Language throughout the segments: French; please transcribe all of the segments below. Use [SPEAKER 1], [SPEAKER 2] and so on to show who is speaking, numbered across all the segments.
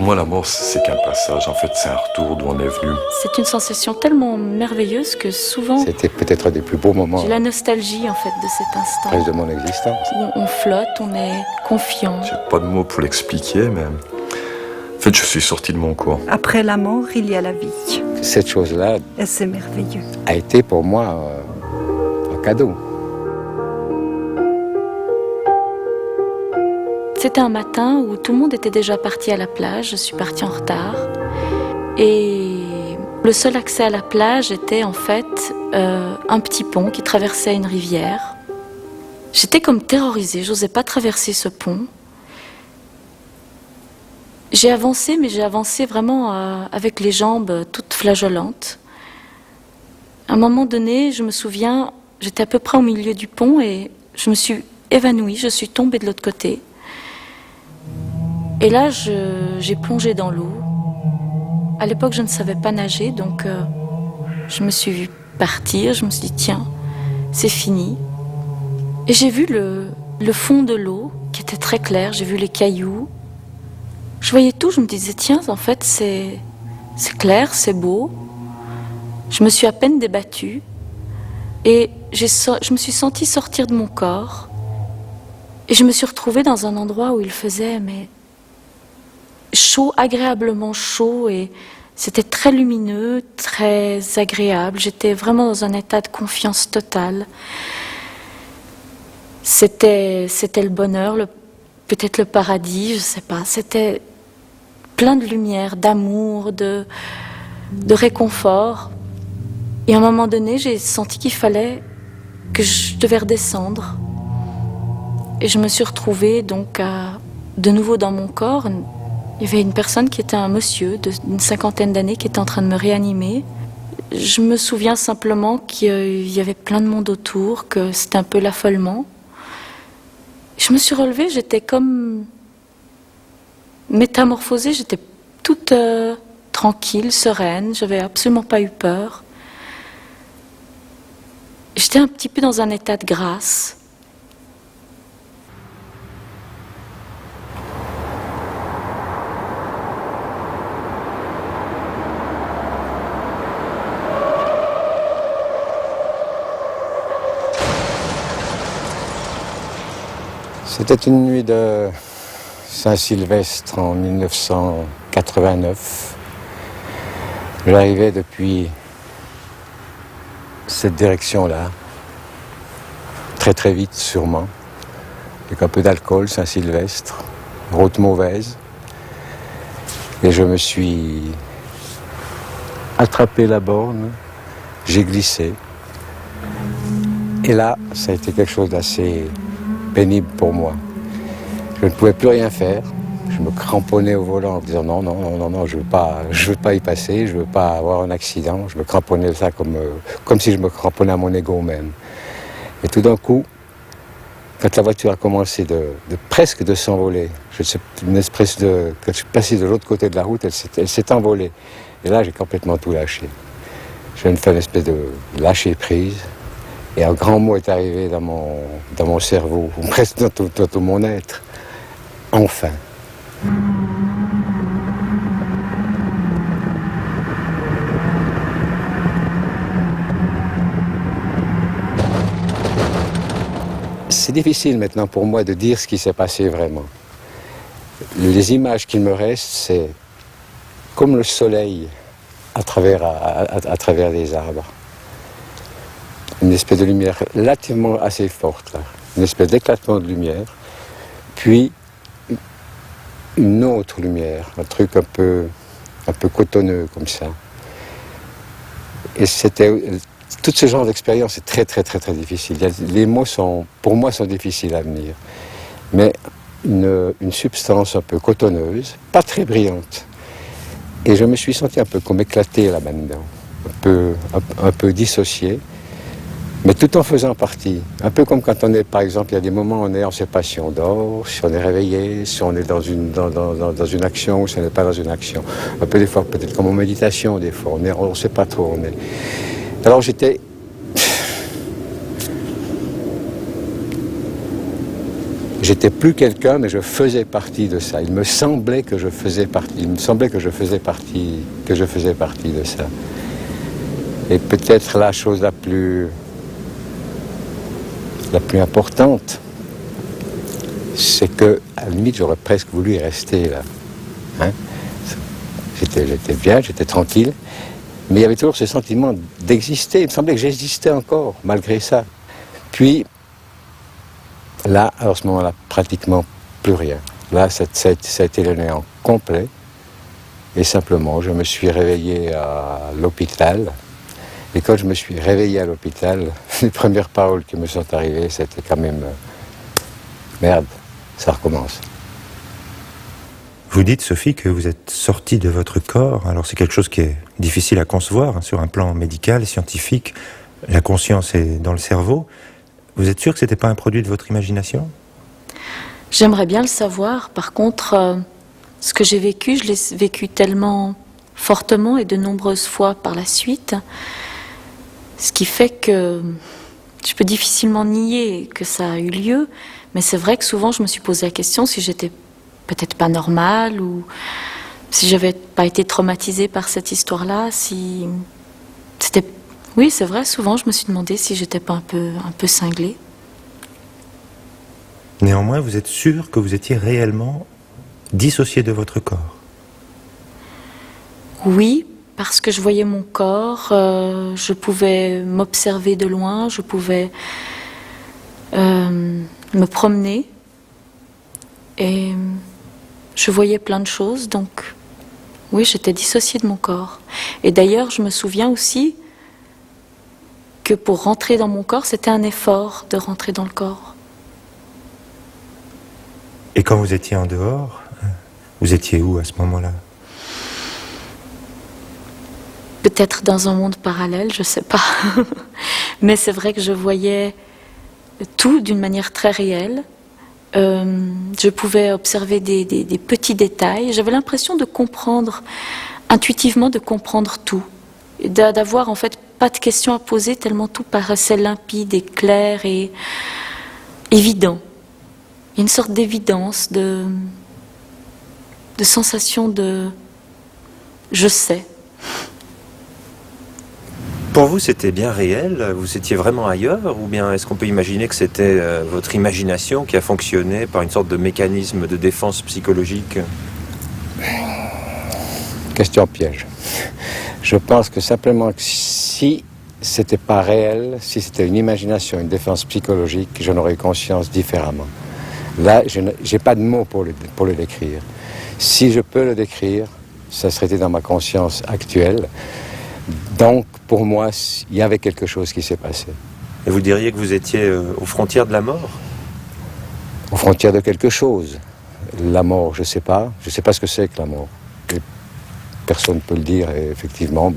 [SPEAKER 1] Pour moi, la mort, c'est qu'un passage. En fait, c'est un retour d'où on est venu.
[SPEAKER 2] C'est une sensation tellement merveilleuse que souvent...
[SPEAKER 3] C'était peut-être un des plus beaux moments.
[SPEAKER 2] J'ai la nostalgie, en fait, de cet instant.
[SPEAKER 3] Presque de mon existence.
[SPEAKER 2] Où on flotte, on est confiant.
[SPEAKER 1] J'ai pas de mots pour l'expliquer, mais... En fait, je suis sorti de mon corps.
[SPEAKER 4] Après la mort, il y a la vie.
[SPEAKER 3] Cette chose-là...
[SPEAKER 4] Et c'est merveilleux.
[SPEAKER 3] ...a été pour moi un cadeau.
[SPEAKER 2] C'était un matin où tout le monde était déjà parti à la plage. Je suis partie en retard. Et le seul accès à la plage était en fait un petit pont qui traversait une rivière. J'étais comme terrorisée, j'osais pas traverser ce pont. J'ai avancé, mais j'ai avancé vraiment avec les jambes toutes flageolantes. À un moment donné, je me souviens, j'étais à peu près au milieu du pont et je me suis évanouie, je suis tombée de l'autre côté. Et là, j'ai plongé dans l'eau. À l'époque, je ne savais pas nager, donc je me suis vue partir. Je me suis dit, tiens, c'est fini. Et j'ai vu le fond de l'eau, qui était très clair. J'ai vu les cailloux. Je voyais tout, je me disais, tiens, en fait, c'est clair, c'est beau. Je me suis à peine débattue. Et je me suis sentie sortir de mon corps. Et je me suis retrouvée dans un endroit où il faisait, mais... chaud, agréablement chaud, et c'était très lumineux, très agréable. J'étais vraiment dans un état de confiance totale. C'était le bonheur, peut-être le paradis, je sais pas. C'était plein de lumière, d'amour, de réconfort. Et à un moment donné, j'ai senti qu'il fallait que je devais redescendre. Et je me suis retrouvée donc de nouveau dans mon corps. Il y avait une personne qui était un monsieur d'une 50aine d'années qui était en train de me réanimer. Je me souviens simplement qu'il y avait plein de monde autour, que c'était un peu l'affolement. Je me suis relevée, j'étais comme métamorphosée, j'étais toute tranquille, sereine, j'avais absolument pas eu peur. J'étais un petit peu dans un état de grâce.
[SPEAKER 3] C'était une nuit de Saint-Sylvestre en 1989. J'arrivais depuis cette direction-là, très très vite sûrement, avec un peu d'alcool, Saint-Sylvestre, route mauvaise. Et je me suis attrapé la borne, j'ai glissé. Et là, ça a été quelque chose d'assez pénible pour moi. Je ne pouvais plus rien faire. Je me cramponnais au volant en disant non, je veux pas y passer, je veux pas avoir un accident. Je me cramponnais ça comme si je me cramponnais à mon ego même. Et tout d'un coup, quand la voiture a commencé presque de s'envoler, une espèce de... Quand je suis passé de l'autre côté de la route, elle s'est envolée. Et là, j'ai complètement tout lâché. Je viens de faire une espèce de lâcher prise. Et un grand mot est arrivé dans mon cerveau, ou presque dans tout mon être. Enfin. C'est difficile maintenant pour moi de dire ce qui s'est passé vraiment. Les images qu'il me restent, c'est comme le soleil à travers les arbres. Une espèce de lumière relativement assez forte, là. Une espèce d'éclatement de lumière, puis une autre lumière, un truc un peu cotonneux comme ça. Et tout ce genre d'expérience est très très très très difficile. Les mots pour moi sont difficiles à venir, mais une substance un peu cotonneuse, pas très brillante. Et je me suis senti un peu comme éclaté là-dedans, un peu dissocié. Mais tout en faisant partie. Un peu comme quand on est, par exemple, il y a des moments où on ne sait pas si on dort, si on est réveillé, si on est dans une action ou si on n'est pas dans une action. Un peu des fois, peut-être comme en méditation, des fois, on ne sait pas trop. Alors j'étais... j'étais plus quelqu'un, mais je faisais partie de ça. Il me semblait que je faisais partie de ça. Et peut-être la chose la plus importante, c'est que, à la limite, j'aurais presque voulu y rester là. Hein? J'étais bien, j'étais tranquille, mais il y avait toujours ce sentiment d'exister. Il me semblait que j'existais encore, malgré ça. Puis, là, à ce moment-là, pratiquement plus rien. Là, ça a été le néant complet. Et simplement, je me suis réveillé à l'hôpital. Et quand je me suis réveillé à l'hôpital, les premières paroles qui me sont arrivées, c'était quand même merde, ça recommence.
[SPEAKER 5] Vous dites, Sophie, que vous êtes sortie de votre corps. Alors c'est quelque chose qui est difficile à concevoir, hein, sur un plan médical, scientifique. La conscience est dans le cerveau. Vous êtes sûr que ce n'était pas un produit de votre imagination ?
[SPEAKER 2] J'aimerais bien le savoir. Par contre, ce que j'ai vécu, je l'ai vécu tellement fortement et de nombreuses fois par la suite, ce qui fait que je peux difficilement nier que ça a eu lieu, mais c'est vrai que souvent je me suis posé la question si j'étais peut-être pas normale ou si j'avais pas été traumatisée par cette histoire-là, si c'était... Oui, c'est vrai, souvent je me suis demandé si j'étais pas un peu cinglée.
[SPEAKER 5] Néanmoins, vous êtes sûr que vous étiez réellement dissociée de votre corps ?
[SPEAKER 2] Oui, parce que je voyais mon corps, je pouvais m'observer de loin, je pouvais me promener et je voyais plein de choses, donc oui, j'étais dissociée de mon corps. Et d'ailleurs, je me souviens aussi que pour rentrer dans mon corps, c'était un effort de rentrer dans le corps.
[SPEAKER 5] Et quand vous étiez en dehors, vous étiez où à ce moment-là ?
[SPEAKER 2] Peut-être dans un monde parallèle, je sais pas. Mais c'est vrai que je voyais tout d'une manière très réelle. Je pouvais observer des petits détails. J'avais l'impression de comprendre, intuitivement de comprendre tout. D'avoir en fait pas de questions à poser tellement tout paraissait limpide et clair et évident. Il y a une sorte d'évidence, de sensation de je sais.
[SPEAKER 6] Pour vous, c'était bien réel? Vous étiez vraiment ailleurs? Ou bien est-ce qu'on peut imaginer que c'était votre imagination qui a fonctionné par une sorte de mécanisme de défense psychologique?
[SPEAKER 3] Question piège. Je pense que simplement que si c'était pas réel, si c'était une imagination, une défense psychologique, j'en aurais conscience différemment. Là, je n'ai pas de mots pour le décrire. Si je peux le décrire, ça serait dans ma conscience actuelle. Donc, pour moi, il y avait quelque chose qui s'est passé.
[SPEAKER 6] Et vous diriez que vous étiez aux frontières de la mort?
[SPEAKER 3] Aux frontières de quelque chose. La mort, je sais pas ce que c'est que la mort. Et personne ne peut le dire, et effectivement,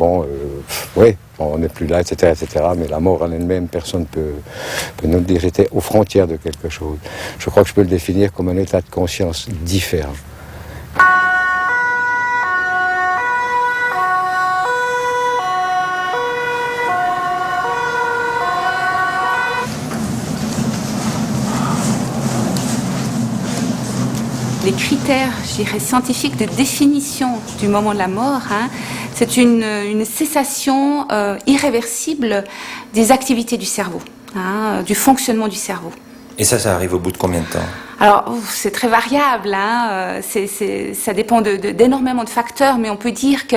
[SPEAKER 3] oui, on n'est plus là, etc., etc., mais la mort en elle-même, personne ne peut nous le dire. J'étais aux frontières de quelque chose. Je crois que je peux le définir comme un état de conscience différent.
[SPEAKER 7] Les critères, je dirais, scientifiques de définition du moment de la mort, c'est une cessation irréversible des activités du cerveau, du fonctionnement du cerveau.
[SPEAKER 6] Et ça arrive au bout de combien de temps?
[SPEAKER 7] Alors, c'est très variable, ça dépend d'énormément de facteurs, mais on peut dire que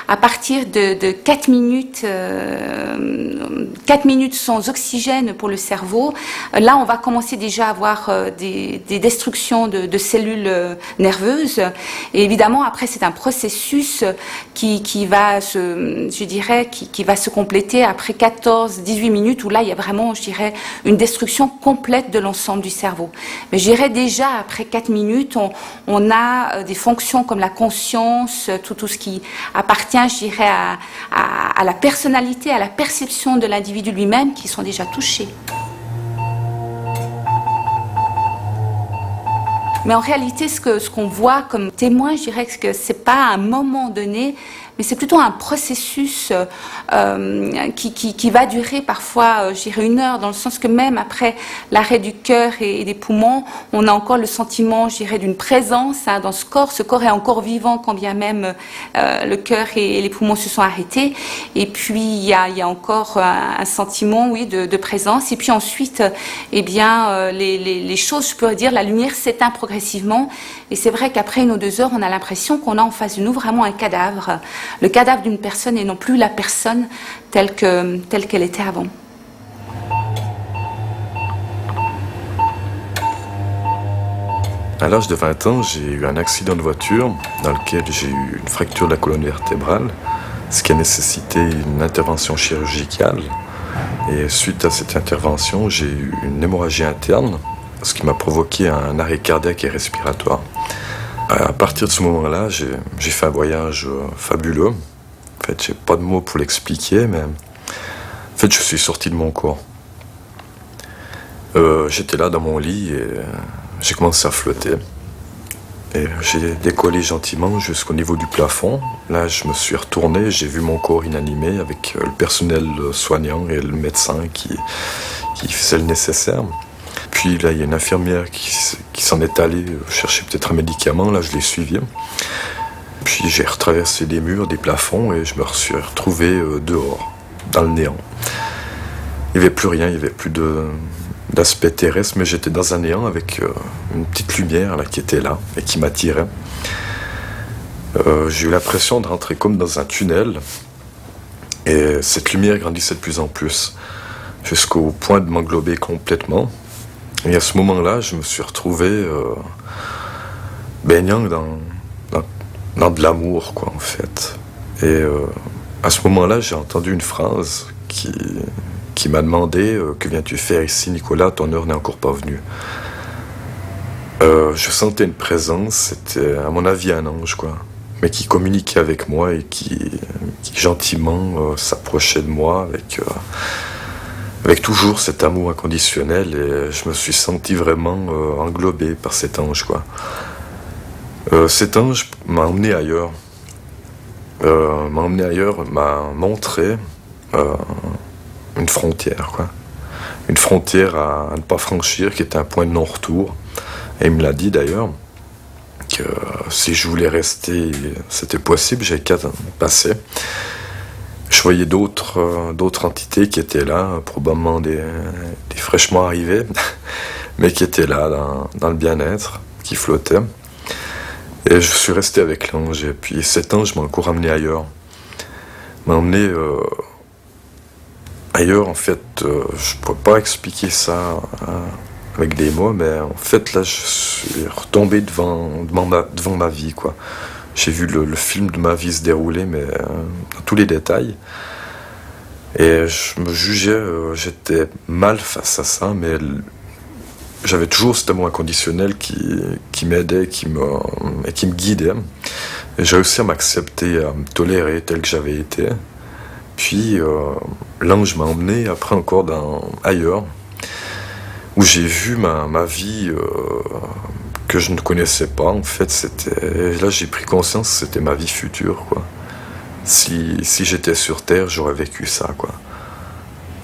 [SPEAKER 7] à partir de 4 minutes sans oxygène pour le cerveau, là, on va commencer déjà à avoir des destructions de cellules nerveuses. Et évidemment, après, c'est un processus qui va se compléter après 14-18 minutes, où là, il y a vraiment, je dirais, une destruction complète de l'ensemble du cerveau. Mais je dirais déjà après 4 minutes, on a des fonctions comme la conscience, tout ce qui appartient, je dirais, à la personnalité, à la perception de l'individu lui-même qui sont déjà touchés. Mais en réalité, ce qu'on voit comme témoin, je dirais que c'est pas à un moment donné mais c'est plutôt un processus qui va durer parfois, je dirais, 1 heure, dans le sens que même après l'arrêt du cœur et des poumons, on a encore le sentiment, je dirais, d'une présence dans ce corps. Ce corps est encore vivant quand bien même le cœur et les poumons se sont arrêtés. Et puis il y a encore un sentiment, oui, de présence. Et puis ensuite, eh bien, les choses, je pourrais dire, la lumière s'éteint progressivement. Et c'est vrai qu'après 1 ou 2 heures, on a l'impression qu'on a en face de nous vraiment un cadavre. Le cadavre d'une personne et non plus la personne telle qu'elle était avant.
[SPEAKER 1] À l'âge de 20 ans, j'ai eu un accident de voiture dans lequel j'ai eu une fracture de la colonne vertébrale, ce qui a nécessité une intervention chirurgicale. Et suite à cette intervention, j'ai eu une hémorragie interne, ce qui m'a provoqué un arrêt cardiaque et respiratoire. À partir de ce moment-là, j'ai fait un voyage fabuleux. En fait, j'ai pas de mots pour l'expliquer, mais en fait, je suis sorti de mon corps. J'étais là dans mon lit et j'ai commencé à flotter. Et j'ai décollé gentiment jusqu'au niveau du plafond. Là, je me suis retourné, j'ai vu mon corps inanimé avec le personnel soignant et le médecin qui faisait le nécessaire. Puis là, il y a une infirmière qui s'en est allée chercher peut-être un médicament. Là, je l'ai suivi. Puis j'ai retraversé les murs, des plafonds et je me suis retrouvé dehors, dans le néant. Il n'y avait plus rien, il n'y avait plus d'aspect terrestre, mais j'étais dans un néant avec une petite lumière là, qui était là et qui m'attirait. J'ai eu l'impression de rentrer comme dans un tunnel et cette lumière grandissait de plus en plus jusqu'au point de m'englober complètement. Et à ce moment-là, je me suis retrouvé baignant dans de l'amour, quoi, en fait. Et à ce moment-là, j'ai entendu une phrase qui m'a demandé « Que viens-tu faire ici, Nicolas? Ton heure n'est encore pas venue. » Je sentais une présence, c'était à mon avis un ange, quoi, mais qui communiquait avec moi et qui gentiment s'approchait de moi avec toujours cet amour inconditionnel, et je me suis senti vraiment englobé par cet ange, quoi. Cet ange m'a emmené ailleurs. M'a montré une frontière, quoi. Une frontière à ne pas franchir, qui était un point de non-retour. Et il me l'a dit d'ailleurs, que si je voulais rester, c'était possible, j'avais qu'à passer. Je voyais d'autres entités qui étaient là, probablement des fraîchement arrivés, mais qui étaient là dans le bien-être, qui flottaient. Et je suis resté avec l'ange, et puis cet ange m'a encore amené ailleurs. M'a emmené ailleurs, en fait, je ne pourrais pas expliquer ça avec des mots, mais en fait, là, je suis retombé devant ma vie, quoi. J'ai vu le film de ma vie se dérouler, mais dans tous les détails. Et je me jugeais, j'étais mal face à ça, mais j'avais toujours cet amour inconditionnel qui m'aidait, qui me guidait. Et j'ai réussi à m'accepter, à me tolérer tel que j'avais été. Puis l'ange m'a emmené après encore ailleurs, où j'ai vu ma vie que je ne connaissais pas. En fait, là j'ai pris conscience que c'était ma vie future, quoi. Si j'étais sur Terre, j'aurais vécu ça, quoi.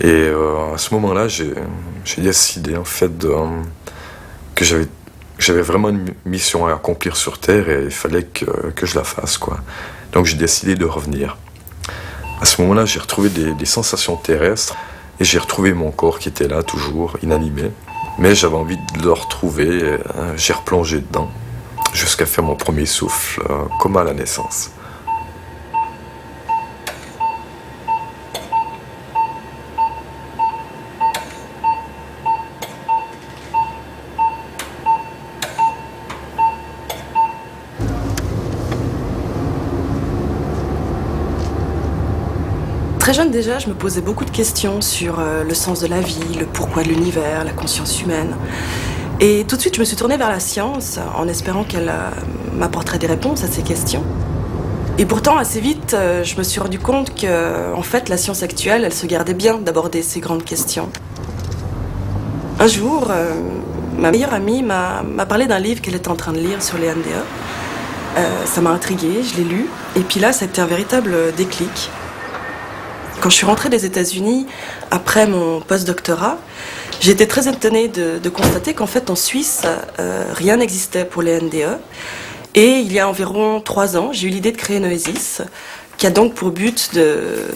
[SPEAKER 1] Et à ce moment-là, j'ai décidé en fait que j'avais vraiment une mission à accomplir sur Terre et il fallait que je la fasse, quoi. Donc j'ai décidé de revenir. À ce moment-là, j'ai retrouvé des sensations terrestres et j'ai retrouvé mon corps qui était là, toujours inanimé. Mais j'avais envie de le retrouver et j'ai replongé dedans jusqu'à faire mon premier souffle, comme à la naissance.
[SPEAKER 8] Très jeune déjà, je me posais beaucoup de questions sur le sens de la vie, le pourquoi de l'univers, la conscience humaine. Et tout de suite, je me suis tournée vers la science en espérant qu'elle m'apporterait des réponses à ces questions. Et pourtant, assez vite, je me suis rendu compte que, en fait, la science actuelle, elle se gardait bien d'aborder ces grandes questions. Un jour, ma meilleure amie m'a parlé d'un livre qu'elle était en train de lire sur les NDE. Ça m'a intriguée, je l'ai lu. Et puis là, ça a été un véritable déclic. Quand je suis rentrée des États-Unis, après mon post-doctorat, j'ai été très étonnée de constater qu'en fait, en Suisse, rien n'existait pour les NDE. Et il y a environ 3 ans, j'ai eu l'idée de créer Noesis, qui a donc pour but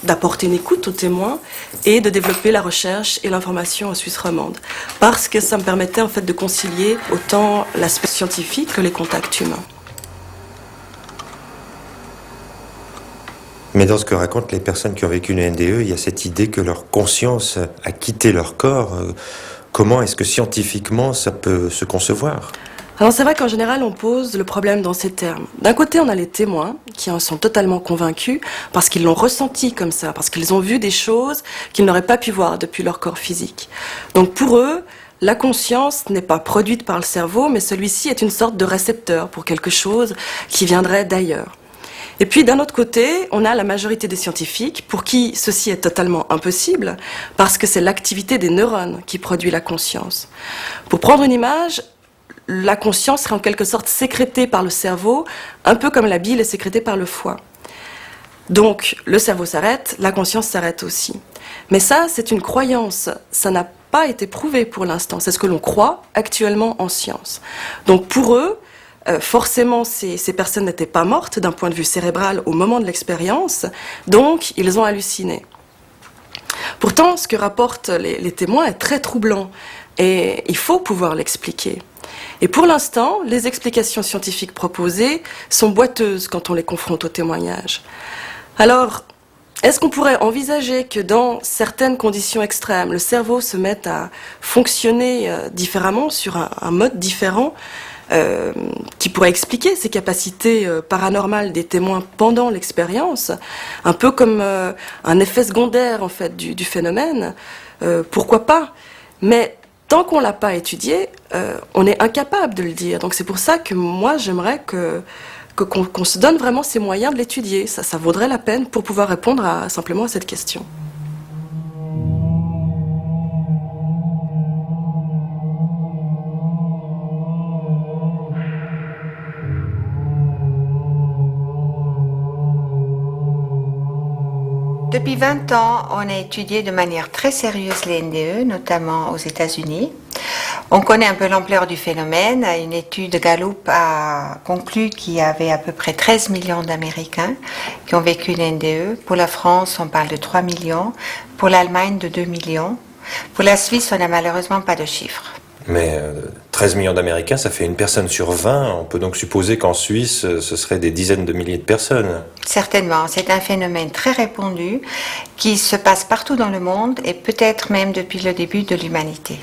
[SPEAKER 8] d'apporter une écoute aux témoins et de développer la recherche et l'information en Suisse romande. Parce que ça me permettait en fait de concilier autant l'aspect scientifique que les contacts humains.
[SPEAKER 5] Mais dans ce que racontent les personnes qui ont vécu une NDE, il y a cette idée que leur conscience a quitté leur corps. Comment est-ce que scientifiquement ça peut se concevoir ?
[SPEAKER 8] Alors c'est vrai qu'en général on pose le problème dans ces termes. D'un côté on a les témoins qui en sont totalement convaincus parce qu'ils l'ont ressenti comme ça, parce qu'ils ont vu des choses qu'ils n'auraient pas pu voir depuis leur corps physique. Donc pour eux, la conscience n'est pas produite par le cerveau, mais celui-ci est une sorte de récepteur pour quelque chose qui viendrait d'ailleurs. Et puis d'un autre côté, on a la majorité des scientifiques pour qui ceci est totalement impossible parce que c'est l'activité des neurones qui produit la conscience. Pour prendre une image, la conscience serait en quelque sorte sécrétée par le cerveau, un peu comme la bile est sécrétée par le foie. Donc le cerveau s'arrête, la conscience s'arrête aussi. Mais ça, c'est une croyance, ça n'a pas été prouvé pour l'instant, c'est ce que l'on croit actuellement en science. Donc pour eux, forcément, ces personnes n'étaient pas mortes d'un point de vue cérébral au moment de l'expérience, donc ils ont halluciné. Pourtant, ce que rapportent les témoins est très troublant et il faut pouvoir l'expliquer. Et pour l'instant, les explications scientifiques proposées sont boiteuses quand on les confronte aux témoignages. Alors, est-ce qu'on pourrait envisager que dans certaines conditions extrêmes, le cerveau se mette à fonctionner différemment, sur un mode différent, qui pourrait expliquer ces capacités paranormales des témoins pendant l'expérience, un peu comme un effet secondaire en fait du phénomène, pourquoi pas? Mais tant qu'on l'a pas étudié, on est incapable de le dire. Donc c'est pour ça que moi j'aimerais qu'on se donne vraiment ces moyens de l'étudier. Ça vaudrait la peine pour pouvoir répondre simplement à cette question.
[SPEAKER 9] Depuis 20 ans, on a étudié de manière très sérieuse les NDE, notamment aux États-Unis. On connaît un peu l'ampleur du phénomène. Une étude Gallup a conclu qu'il y avait à peu près 13 millions d'Américains qui ont vécu une NDE. Pour la France, on parle de 3 millions. Pour l'Allemagne, de 2 millions. Pour la Suisse, on n'a malheureusement pas de chiffres.
[SPEAKER 6] Mais 13 millions d'Américains, ça fait une personne sur 20. On peut donc supposer qu'en Suisse, ce serait des dizaines de milliers de personnes.
[SPEAKER 9] Certainement, c'est un phénomène très répandu qui se passe partout dans le monde et peut-être même depuis le début de l'humanité.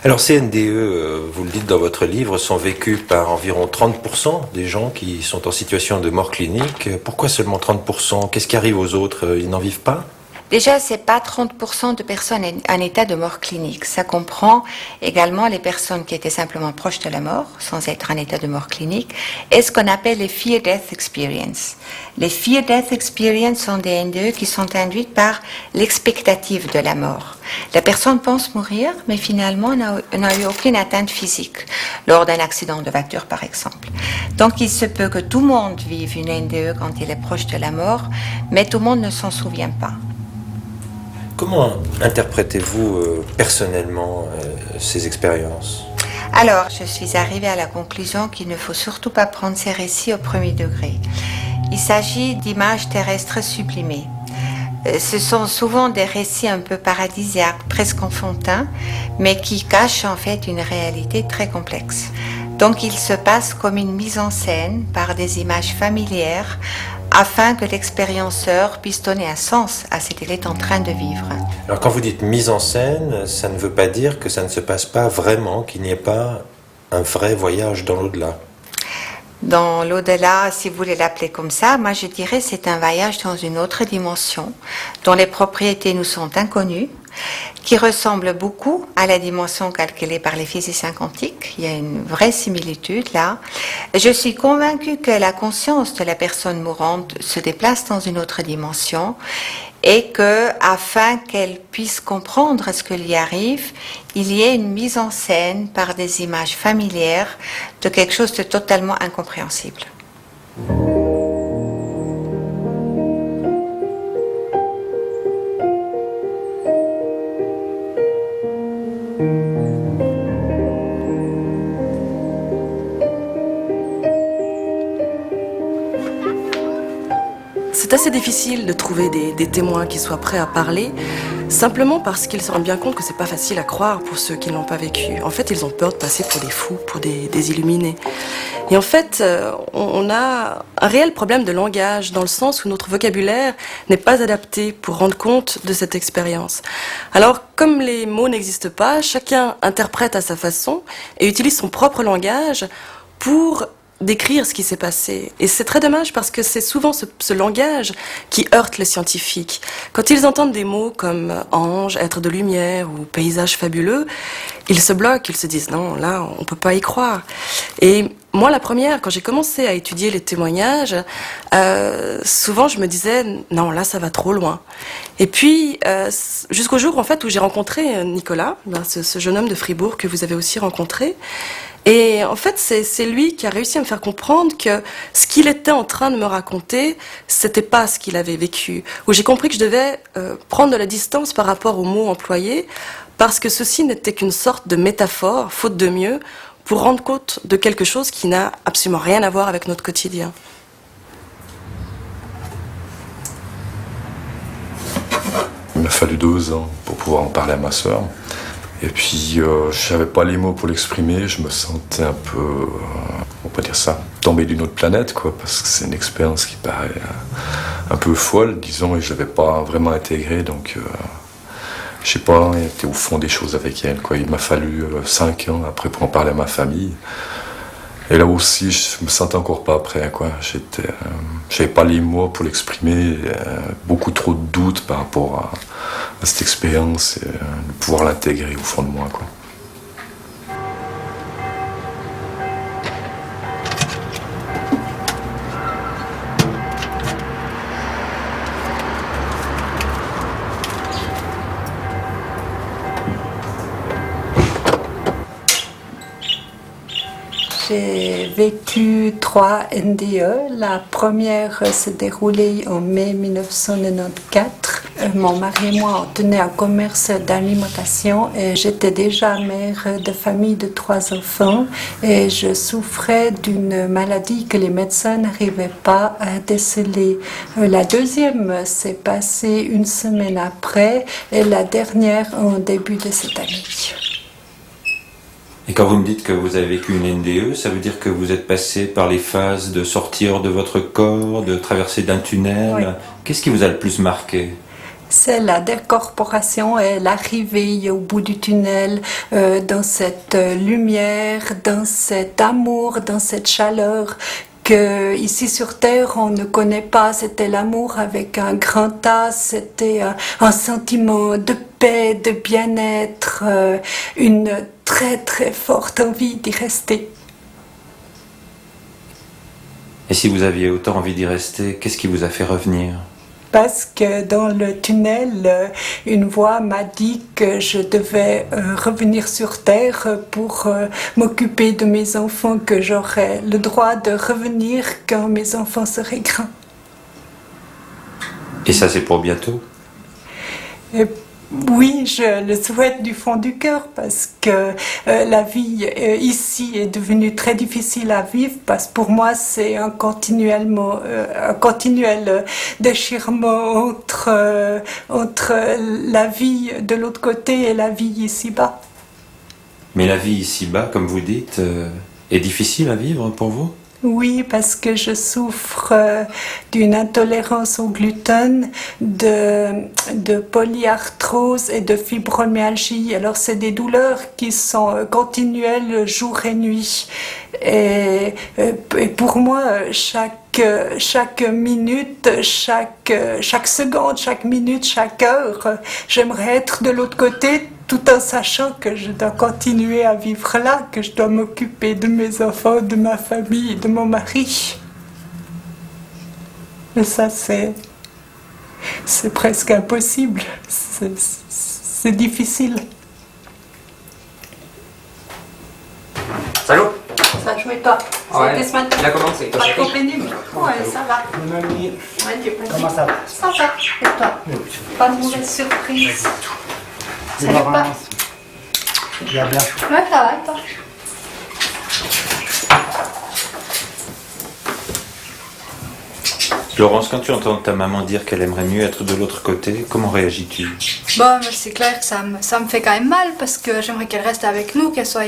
[SPEAKER 6] Alors ces NDE, vous le dites dans votre livre, sont vécus par environ 30% des gens qui sont en situation de mort clinique. Pourquoi seulement 30%? Qu'est-ce qui arrive aux autres? Ils n'en vivent pas?
[SPEAKER 9] Déjà, c'est pas 30% de personnes en état de mort clinique. Ça comprend également les personnes qui étaient simplement proches de la mort, sans être en état de mort clinique, et ce qu'on appelle les Fear Death Experience. Les Fear Death Experience sont des NDE qui sont induites par l'expectative de la mort. La personne pense mourir, mais finalement n'a eu aucune atteinte physique, lors d'un accident de voiture par exemple. Donc il se peut que tout le monde vive une NDE quand il est proche de la mort, mais tout le monde ne s'en souvient pas.
[SPEAKER 6] Comment interprétez-vous personnellement ces expériences?
[SPEAKER 9] Alors, je suis arrivée à la conclusion qu'il ne faut surtout pas prendre ces récits au premier degré. Il s'agit d'images terrestres sublimées. Ce sont souvent des récits un peu paradisiaques, presque enfantins, mais qui cachent en fait une réalité très complexe. Donc il se passe comme une mise en scène par des images familières afin que l'expérienceur puisse donner un sens à ce qu'il est en train de vivre.
[SPEAKER 6] Alors quand vous dites mise en scène, ça ne veut pas dire que ça ne se passe pas vraiment, qu'il n'y ait pas un vrai voyage dans l'au-delà.
[SPEAKER 9] Dans l'au-delà, si vous voulez l'appeler comme ça, moi je dirais c'est un voyage dans une autre dimension, dont les propriétés nous sont inconnues, qui ressemble beaucoup à la dimension calculée par les physiciens quantiques. Il y a une vraie similitude là. Je suis convaincue que la conscience de la personne mourante se déplace dans une autre dimension et que, afin qu'elle puisse comprendre ce qui lui arrive, il y ait une mise en scène par des images familières de quelque chose de totalement incompréhensible.
[SPEAKER 8] C'est assez difficile de trouver des témoins qui soient prêts à parler, simplement parce qu'ils se rendent bien compte que c'est pas facile à croire pour ceux qui ne l'ont pas vécu. En fait, ils ont peur de passer pour des fous, pour des illuminés. Et en fait, on a un réel problème de langage, dans le sens où notre vocabulaire n'est pas adapté pour rendre compte de cette expérience. Alors, comme les mots n'existent pas, chacun interprète à sa façon et utilise son propre langage pour décrire ce qui s'est passé. Et c'est très dommage parce que c'est souvent ce langage qui heurte les scientifiques. Quand ils entendent des mots comme ange, être de lumière ou paysage fabuleux, ils se bloquent, ils se disent non, là, on peut pas y croire. Et moi, la première, quand j'ai commencé à étudier les témoignages, souvent je me disais non, là, ça va trop loin. Et puis, jusqu'au jour en fait où j'ai rencontré Nicolas, ce jeune homme de Fribourg que vous avez aussi rencontré. Et en fait, c'est lui qui a réussi à me faire comprendre que ce qu'il était en train de me raconter, c'était pas ce qu'il avait vécu. Où j'ai compris que je devais prendre de la distance par rapport aux mots employés, parce que ceci n'était qu'une sorte de métaphore, faute de mieux, pour rendre compte de quelque chose qui n'a absolument rien à voir avec notre quotidien.
[SPEAKER 1] Il m'a fallu 2 ans pour pouvoir en parler à ma sœur. Et puis, je n'avais pas les mots pour l'exprimer, je me sentais un peu, on peut dire ça, tombé d'une autre planète, quoi, parce que c'est une expérience qui paraît un peu folle, disons, et je ne l'avais pas vraiment intégrée, donc je n'ai pas été au fond des choses avec elle, quoi. Il m'a fallu 5 ans après pour en parler à ma famille. Et là aussi, je me sentais encore pas prêt, quoi. J'avais pas les mots pour l'exprimer, beaucoup trop de doutes par rapport à cette expérience, et de pouvoir l'intégrer au fond de moi, quoi.
[SPEAKER 4] J'ai vécu 3 NDE. La première s'est déroulée en mai 1994. Mon mari et moi, on tenait un commerce d'alimentation et j'étais déjà mère de famille de 3 enfants et je souffrais d'une maladie que les médecins n'arrivaient pas à déceler. La deuxième s'est passée 1 semaine après et la dernière en début de cette année.
[SPEAKER 6] Et quand vous me dites que vous avez vécu une NDE, ça veut dire que vous êtes passé par les phases de sortir de votre corps, de traverser d'un tunnel. Oui. Qu'est-ce qui vous a le plus marqué ?
[SPEAKER 4] C'est la décorporation et l'arrivée au bout du tunnel, dans cette lumière, dans cet amour, dans cette chaleur que ici sur Terre on ne connaît pas. C'était l'amour avec un grand A, c'était un sentiment de paix, de bien-être, une très très forte envie d'y rester.
[SPEAKER 6] Et si vous aviez autant envie d'y rester, qu'est-ce qui vous a fait revenir ?
[SPEAKER 4] Parce que dans le tunnel, une voix m'a dit que je devais revenir sur Terre pour m'occuper de mes enfants, que j'aurais le droit de revenir quand mes enfants seraient grands.
[SPEAKER 6] Et ça, c'est pour bientôt ?
[SPEAKER 4] Oui, je le souhaite du fond du cœur parce que la vie ici est devenue très difficile à vivre parce que pour moi c'est un continuel déchirement entre la vie de l'autre côté et la vie ici-bas.
[SPEAKER 6] Mais la vie ici-bas, comme vous dites, est difficile à vivre pour vous ?
[SPEAKER 4] Oui, parce que je souffre d'une intolérance au gluten, de polyarthrose et de fibromyalgie. Alors, c'est des douleurs qui sont continuelles jour et nuit. Et pour moi, chaque minute, chaque seconde, chaque minute, chaque heure, j'aimerais être de l'autre côté, tout en sachant que je dois continuer à vivre là, que je dois m'occuper de mes enfants, de ma famille, de mon mari. Et ça, c'est presque impossible. C'est difficile.
[SPEAKER 10] Salut.
[SPEAKER 4] Salut. vachement et toi.
[SPEAKER 10] Ouais,
[SPEAKER 4] ce matin.
[SPEAKER 10] il a commencé.
[SPEAKER 4] Pas trop pénible. Ouais, ça va.
[SPEAKER 10] Mamie,
[SPEAKER 4] Ouais, Dieu merci.
[SPEAKER 10] comment ça va?
[SPEAKER 4] Ça va. Et toi? Pas de mauvaise surprise. Ça va pas?
[SPEAKER 10] Bien, bien.
[SPEAKER 4] Ouais, ça va et toi?
[SPEAKER 6] Laurence, quand tu entends ta maman dire qu'elle aimerait mieux être de l'autre côté, comment réagis-tu?
[SPEAKER 11] Bon, c'est clair que ça me fait quand même mal parce que j'aimerais qu'elle reste avec nous, qu'elle soit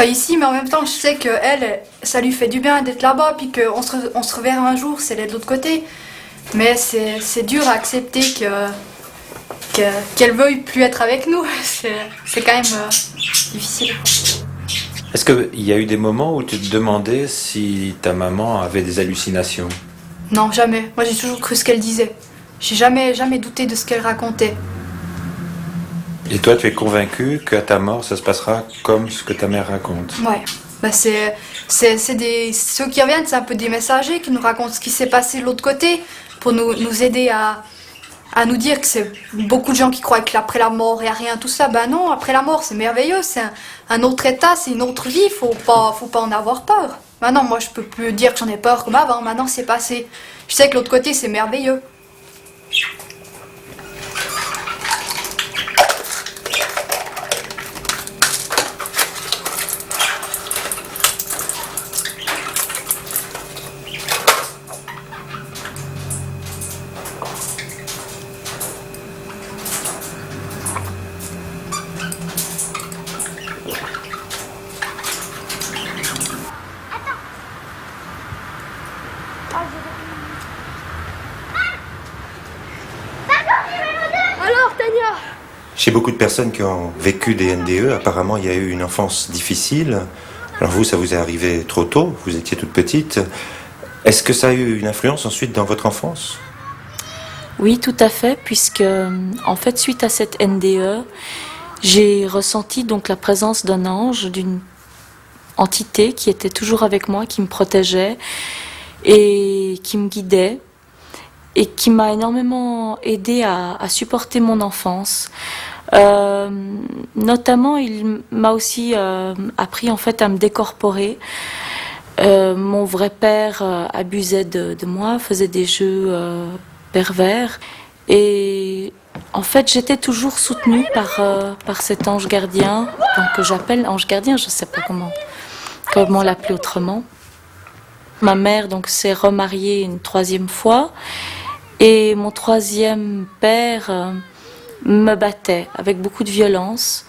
[SPEAKER 11] ici, mais en même temps, je sais que elle, ça lui fait du bien d'être là-bas, puis qu'on se reverra un jour si elle est de l'autre côté. Mais c'est dur à accepter qu'elle veuille plus être avec nous. C'est quand même difficile.
[SPEAKER 6] Est-ce qu'il y a eu des moments où tu te demandais si ta maman avait des hallucinations?
[SPEAKER 11] Non, jamais. Moi, j'ai toujours cru ce qu'elle disait. J'ai jamais douté de ce qu'elle racontait.
[SPEAKER 6] Et toi, tu es convaincu qu'à ta mort, ça se passera comme ce que ta mère raconte?
[SPEAKER 11] Ouais. Bah ceux qui reviennent, c'est un peu des messagers qui nous racontent ce qui s'est passé de l'autre côté pour nous aider à nous dire que c'est beaucoup de gens qui croient qu'après la mort, il n'y a rien, tout ça. Ben non, après la mort, c'est merveilleux, c'est un autre état, c'est une autre vie, faut pas en avoir peur. Maintenant, moi, je peux plus dire que j'en ai peur comme avant, maintenant, c'est passé. Je sais que l'autre côté, c'est merveilleux.
[SPEAKER 5] Chez beaucoup de personnes qui ont vécu des NDE, apparemment, il y a eu une enfance difficile. Alors vous, ça vous est arrivé trop tôt, vous étiez toute petite. Est-ce que ça a eu une influence ensuite dans votre enfance?
[SPEAKER 2] Oui, tout à fait, puisque en fait, suite à cette NDE, j'ai ressenti donc la présence d'un ange, d'une entité qui était toujours avec moi, qui me protégeait et qui me guidait et qui m'a énormément aidée à supporter mon enfance. Notamment, il m'a aussi appris en fait à me décorporer. Mon vrai père abusait de moi, faisait des jeux pervers, et en fait j'étais toujours soutenue par cet ange gardien, donc que j'appelle ange gardien, je ne sais pas comment l'appeler autrement. Ma mère donc s'est remariée une 3e fois, et mon 3e père me battait avec beaucoup de violence,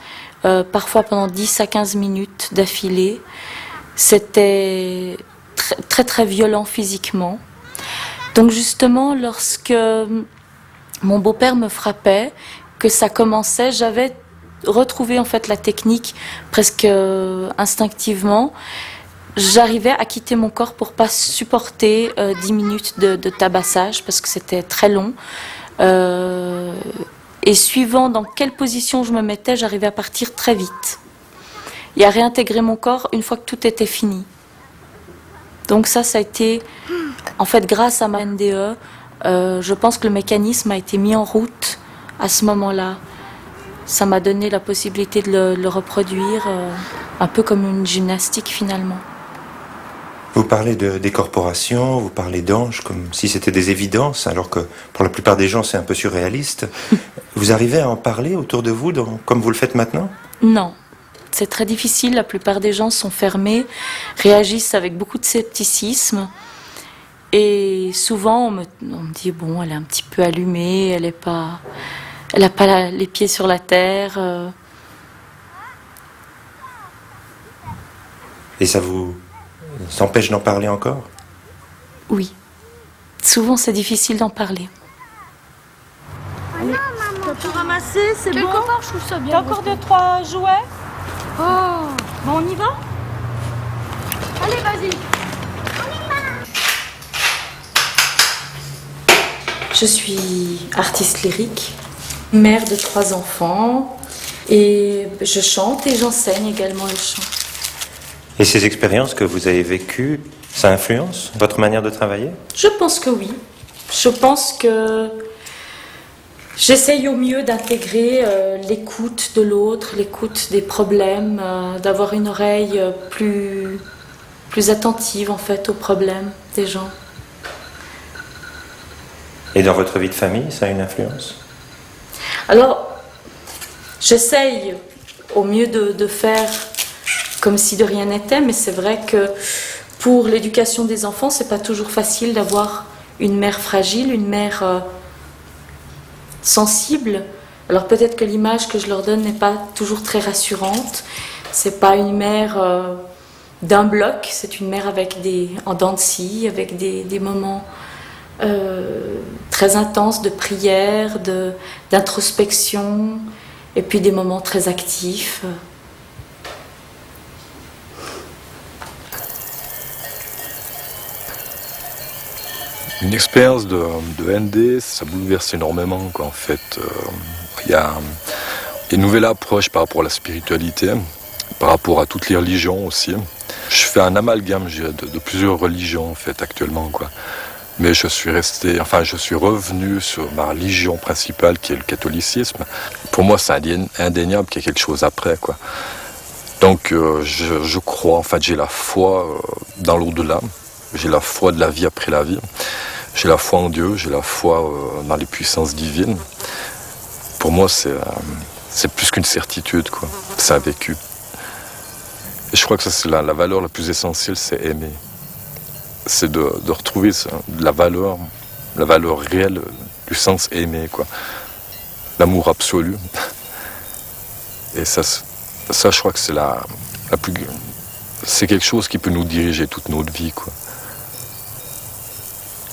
[SPEAKER 2] parfois pendant 10 à 15 minutes d'affilée. C'était très très violent physiquement. Donc justement, lorsque mon beau-père me frappait, que ça commençait, j'avais retrouvé en fait la technique presque instinctivement. J'arrivais à quitter mon corps pour pas supporter 10 minutes de tabassage parce que c'était très long. Et suivant dans quelle position je me mettais, j'arrivais à partir très vite et à réintégrer mon corps une fois que tout était fini. Donc ça a été, en fait, grâce à ma NDE, je pense que le mécanisme a été mis en route à ce moment-là. Ça m'a donné la possibilité de le reproduire, un peu comme une gymnastique finalement.
[SPEAKER 5] Vous parlez de décorporation, vous parlez d'anges comme si c'était des évidences, alors que pour la plupart des gens c'est un peu surréaliste. Vous arrivez à en parler autour de vous, comme vous le faites maintenant?
[SPEAKER 2] Non, c'est très difficile. La plupart des gens sont fermés, réagissent avec beaucoup de scepticisme. Et souvent on me dit, bon, elle est un petit peu allumée, elle n'a pas les pieds sur la terre.
[SPEAKER 5] Et ça vous empêche d'en parler encore?
[SPEAKER 2] Oui. Souvent, c'est difficile d'en parler.
[SPEAKER 12] Allez, t'as tout ramassé, c'est bon?
[SPEAKER 13] Quelque part, je trouve ça bien.
[SPEAKER 12] T'as encore 2-3 jouets? Oh, bon, on y va?
[SPEAKER 13] Allez, vas-y.
[SPEAKER 2] Je suis artiste lyrique, mère de 3 enfants, et je chante et j'enseigne également le chant.
[SPEAKER 5] Et ces expériences que vous avez vécues, ça influence votre manière de travailler?
[SPEAKER 2] Je pense que oui. Je pense que j'essaye au mieux d'intégrer l'écoute de l'autre, l'écoute des problèmes, d'avoir une oreille plus plus attentive en fait aux problèmes des gens.
[SPEAKER 5] Et dans votre vie de famille, ça a une influence?
[SPEAKER 2] Alors, j'essaye au mieux de faire comme si de rien n'était, mais c'est vrai que pour l'éducation des enfants, c'est pas toujours facile d'avoir une mère fragile, une mère sensible. Alors peut-être que l'image que je leur donne n'est pas toujours très rassurante. C'est pas une mère d'un bloc, c'est une mère avec en dents de scie, avec des moments très intenses de prière, d'introspection, et puis des moments très actifs.
[SPEAKER 1] Une expérience de ND, ça bouleverse énormément, quoi, en fait. Il y a une nouvelle approche par rapport à la spiritualité, par rapport à toutes les religions aussi. Je fais un amalgame de plusieurs religions, en fait, actuellement, quoi. Mais je suis revenu sur ma religion principale, qui est le catholicisme. Pour moi, c'est indéniable qu'il y ait quelque chose après, quoi. Donc, je crois, en fait, j'ai la foi dans l'au-delà. J'ai la foi de la vie après la vie. J'ai la foi en Dieu, j'ai la foi dans les puissances divines. Pour moi, c'est plus qu'une certitude, quoi. C'est un vécu. Et je crois que ça, c'est la valeur la plus essentielle, c'est aimer. C'est de retrouver la valeur réelle du sens aimer, quoi. L'amour absolu. Et ça, je crois que c'est c'est quelque chose qui peut nous diriger toute notre vie, quoi.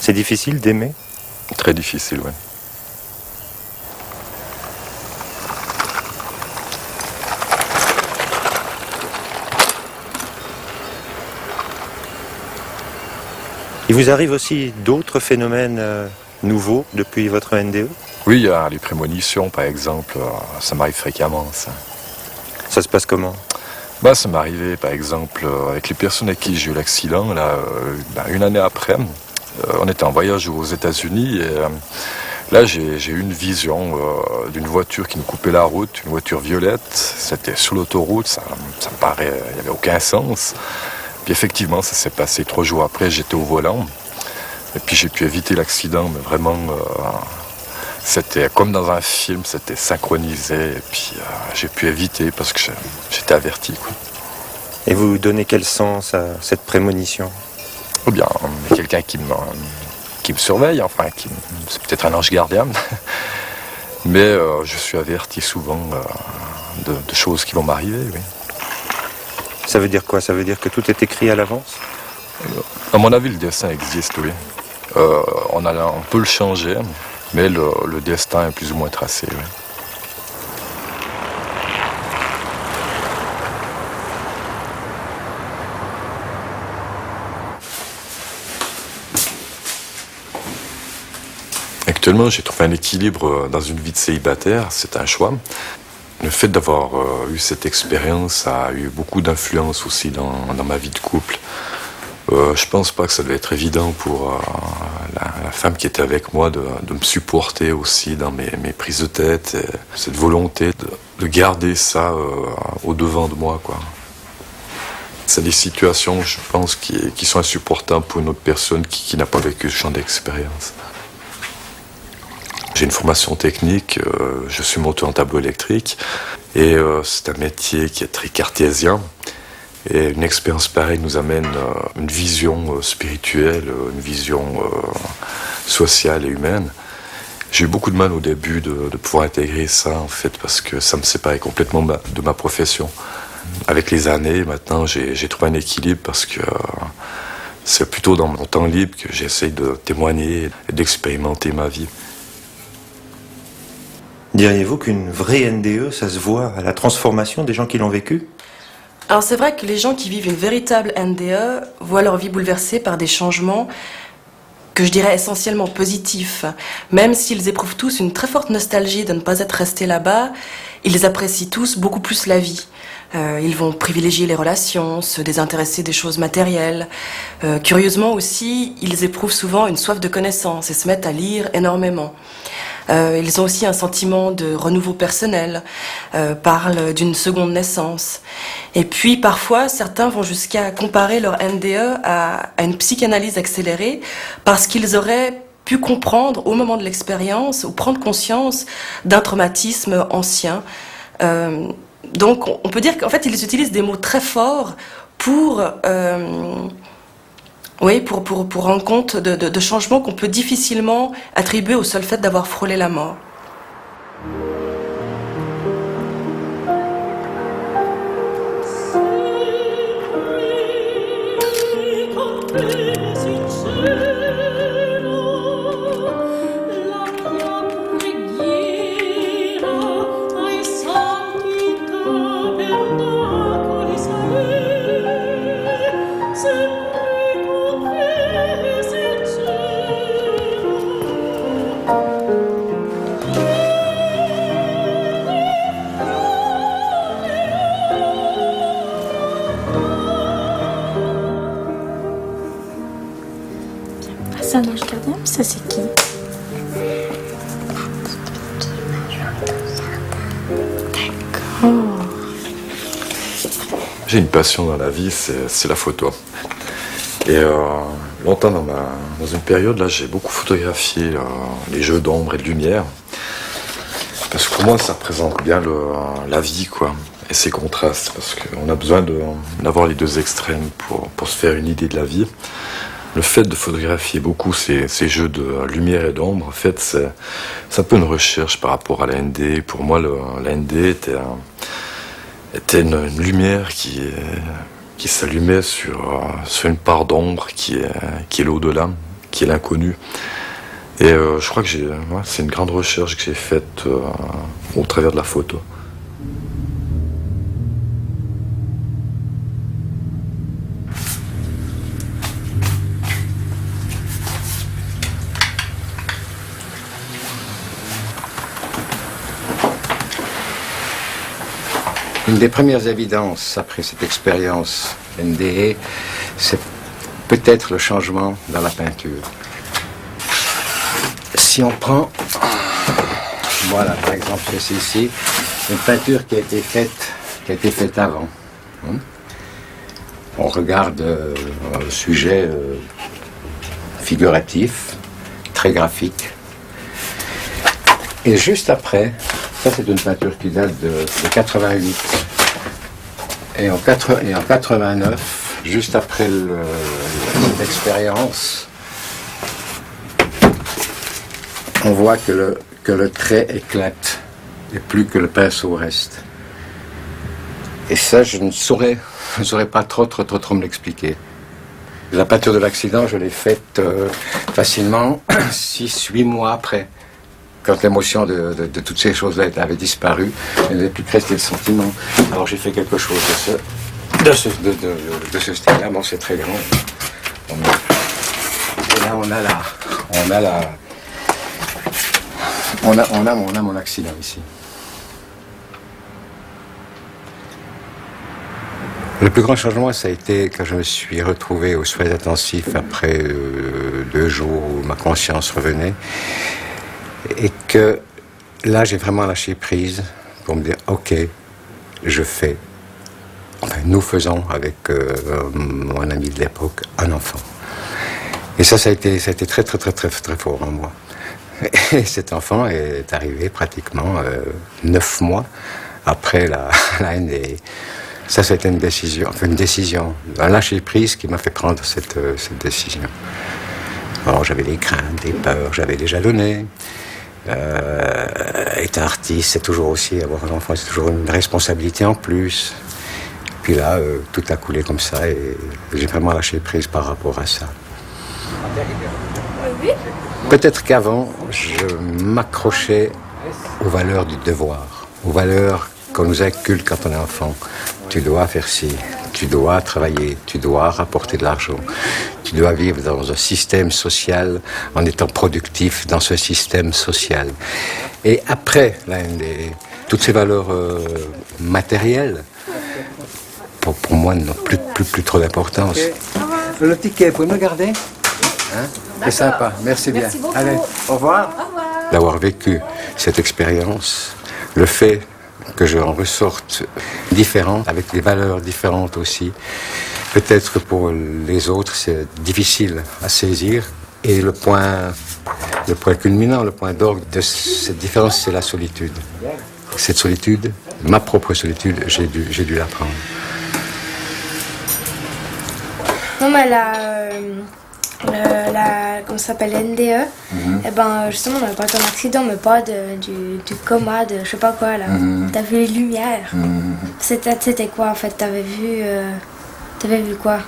[SPEAKER 5] C'est difficile d'aimer?
[SPEAKER 1] Très difficile, oui.
[SPEAKER 5] Il vous arrive aussi d'autres phénomènes nouveaux depuis votre NDE?
[SPEAKER 1] Oui, il y a les prémonitions, par exemple. Ça m'arrive fréquemment, ça.
[SPEAKER 5] Ça se passe comment?
[SPEAKER 1] Ça m'est arrivé, par exemple, avec les personnes avec qui j'ai eu l'accident, là, une année après. On était en voyage aux États-Unis et là j'ai eu une vision d'une voiture qui nous coupait la route, une voiture violette. C'était sur l'autoroute, ça me paraît, il n'y avait aucun sens. Puis effectivement, ça s'est passé 3 jours après, j'étais au volant. Et puis j'ai pu éviter l'accident, mais vraiment, c'était comme dans un film, c'était synchronisé. Et puis j'ai pu éviter parce que j'étais averti, quoi.
[SPEAKER 5] Et vous donnez quel sens à cette prémonition?
[SPEAKER 1] Ou bien, il y a quelqu'un qui me surveille, enfin, c'est peut-être un ange gardien. Mais je suis averti souvent de choses qui vont m'arriver, oui.
[SPEAKER 5] Ça veut dire quoi? Ça veut dire que tout est écrit à l'avance?
[SPEAKER 1] À mon avis, le destin existe, oui. On peut le changer, mais le destin est plus ou moins tracé, oui. Actuellement, j'ai trouvé un équilibre dans une vie de célibataire, c'est un choix. Le fait d'avoir eu cette expérience a eu beaucoup d'influence aussi dans ma vie de couple. Je pense pas que ça devait être évident pour la femme qui était avec moi de me supporter aussi dans mes prises de tête. Et cette volonté de garder ça au devant de moi, quoi. C'est des situations, je pense, qui sont insupportables pour une autre personne qui n'a pas vécu ce genre d'expérience. J'ai une formation technique, je suis monteur en tableau électrique et c'est un métier qui est très cartésien. Et une expérience pareille nous amène une vision spirituelle, une vision sociale et humaine. J'ai eu beaucoup de mal au début de pouvoir intégrer ça, en fait, parce que ça me séparait complètement de ma profession. Avec les années, maintenant, j'ai trouvé un équilibre parce que c'est plutôt dans mon temps libre que j'essaye de témoigner et d'expérimenter ma vie.
[SPEAKER 5] Diriez-vous qu'une vraie NDE, ça se voit à la transformation des gens qui l'ont vécu?
[SPEAKER 8] Alors c'est vrai que les gens qui vivent une véritable NDE voient leur vie bouleversée par des changements que je dirais essentiellement positifs. Même s'ils éprouvent tous une très forte nostalgie de ne pas être restés là-bas, ils apprécient tous beaucoup plus la vie. Ils vont privilégier les relations, se désintéresser des choses matérielles. Curieusement aussi, ils éprouvent souvent une soif de connaissance et se mettent à lire énormément. Ils ont aussi un sentiment de renouveau personnel, parlent d'une seconde naissance. Et puis parfois, certains vont jusqu'à comparer leur NDE à une psychanalyse accélérée parce qu'ils auraient pu comprendre au moment de l'expérience ou prendre conscience d'un traumatisme ancien. Donc on peut dire qu'en fait ils utilisent des mots très forts pour rendre compte de changements qu'on peut difficilement attribuer au seul fait d'avoir frôlé la mort.
[SPEAKER 2] Ça, dans le quatrième, ça c'est qui? D'accord.
[SPEAKER 1] J'ai une passion dans la vie, c'est la photo. Et longtemps dans une période, là, j'ai beaucoup photographié les jeux d'ombre et de lumière. Parce que pour moi, ça représente bien la vie, quoi. Et ses contrastes, parce qu'on a besoin d'avoir les deux extrêmes pour se faire une idée de la vie. Le fait de photographier beaucoup ces jeux de lumière et d'ombre, en fait, c'est un peu une recherche par rapport à la ND. Pour moi, la ND était une lumière qui s'allumait sur une part d'ombre qui est l'au-delà, qui est l'inconnu. Et je crois que c'est une grande recherche que j'ai faite au travers de la photo.
[SPEAKER 3] Une des premières évidences après cette expérience NDE, c'est peut-être le changement dans la peinture. Si on prend, voilà par exemple ceci ici, une peinture qui a été faite avant. On regarde un sujet figuratif, très graphique. Et juste après, ça c'est une peinture qui date de 88. Et en 89, juste après l'expérience, on voit que le trait éclate et plus que le pinceau reste. Et ça, je ne saurais pas trop me l'expliquer. La peinture de l'accident, je l'ai faite facilement 6-8 mois après. Quand l'émotion de toutes ces choses-là avait disparu, il n'avait plus resté le sentiment. Alors j'ai fait quelque chose de ce style-là. Bon, c'est très grand. Et là, on a mon accident ici. Le plus grand changement, ça a été quand je me suis retrouvé aux soins intensifs après 2 jours où ma conscience revenait. Et que là, j'ai vraiment lâché prise pour me dire, ok, je fais. Enfin, nous faisons avec mon ami de l'époque un enfant. Et ça a été très fort en moi. Et cet enfant est arrivé pratiquement 9 mois après la NDE. Ça a été une décision, un lâcher prise qui m'a fait prendre cette décision. Alors j'avais des craintes, des peurs, j'avais déjà donné. Être artiste, c'est toujours aussi, avoir un enfant, c'est toujours une responsabilité en plus. Puis là, tout a coulé comme ça et j'ai vraiment lâché prise par rapport à ça.
[SPEAKER 11] Oui.
[SPEAKER 3] Peut-être qu'avant, je m'accrochais aux valeurs du devoir, aux valeurs qu'on nous inculque quand on est enfant. Tu dois faire ci, tu dois travailler, tu dois rapporter de l'argent, tu dois vivre dans un système social en étant productif dans ce système social. Et après la NDE, toutes ces valeurs matérielles, pour moi, n'ont plus trop d'importance. Okay. Le ticket, vous pouvez me le garder, hein? C'est sympa, merci bien.
[SPEAKER 11] Merci beaucoup.
[SPEAKER 3] Allez, au revoir.
[SPEAKER 11] Au revoir.
[SPEAKER 3] d'avoir vécu cette expérience, le fait que j'en ressorte différent, avec des valeurs différentes aussi. Peut-être que pour les autres, c'est difficile à saisir. Et le point culminant, le point d'orgue de cette différence, c'est la solitude. Cette solitude, ma propre solitude, j'ai dû l'apprendre.
[SPEAKER 14] Non, mais comment ça s'appelle, NDE, et ben justement, on avait pas d'un accident, mais pas du coma, de je sais pas quoi, là. T'as vu les lumières. C'était quoi, en fait? T'avais vu quoi?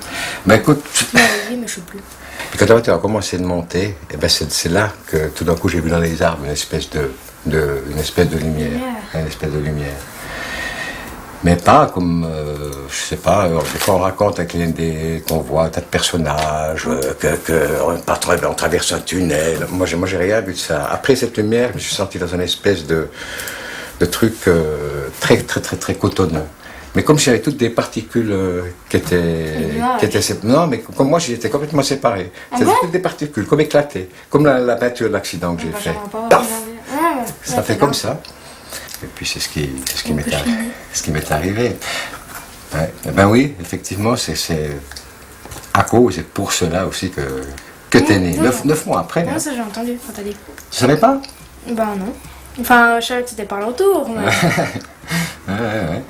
[SPEAKER 3] Ben écoute...
[SPEAKER 14] Je l'avais vu, mais je sais plus.
[SPEAKER 3] Quand la voiture a commencé de monter, et ben c'est là que tout d'un coup j'ai vu dans les arbres une espèce de lumière. Une espèce de lumière. Mais pas comme, je sais pas, des fois on raconte avec qu'on voit un tas de personnages, on traverse un tunnel. Moi j'ai rien vu de ça. Après cette lumière, je me suis senti dans une espèce de truc très cotonneux. Mais comme j'avais toutes des particules qui étaient non, mais comme moi j'étais complètement séparé. C'était toutes des particules, comme éclatées, comme la peinture de l'accident que j'ai fait. Paf, ça fait comme ça. Et puis c'est ce qui m'est arrivé. Ouais. Eh ben oui, effectivement, c'est à cause et pour cela aussi que t'es né. 9 mois après.
[SPEAKER 14] Non, ça j'ai entendu quand t'as dit.
[SPEAKER 3] Tu savais pas?
[SPEAKER 14] Ben non. Enfin, je savais que c'était par l'entour. Mais...
[SPEAKER 3] ouais.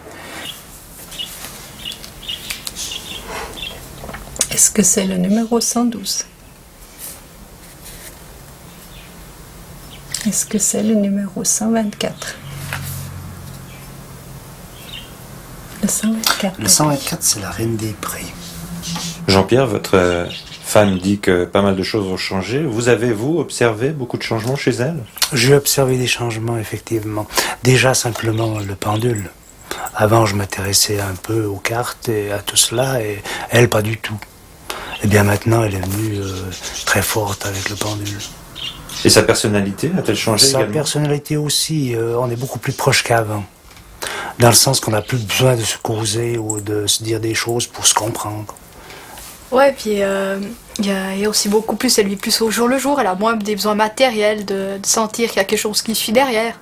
[SPEAKER 4] Est-ce que c'est le numéro 112? Est-ce que c'est le numéro 124? Le 124.
[SPEAKER 10] Le 124, c'est la Reine des Prés.
[SPEAKER 6] Jean-Pierre, votre femme dit que pas mal de choses ont changé. Vous avez, observé beaucoup de changements chez elle?
[SPEAKER 10] J'ai observé des changements, effectivement. Déjà, simplement, le pendule. Avant, je m'intéressais un peu aux cartes et à tout cela, et elle, pas du tout. Et bien maintenant, elle est venue très forte avec le pendule.
[SPEAKER 6] Et sa personnalité a-t-elle changé également?
[SPEAKER 10] Sa personnalité aussi, on est beaucoup plus proche qu'avant. Dans le sens qu'on n'a plus besoin de se causer ou de se dire des choses pour se comprendre.
[SPEAKER 11] Ouais, puis il y a aussi beaucoup plus, elle vit plus au jour le jour, elle a moins des besoins matériels, de sentir qu'il y a quelque chose qui suit derrière.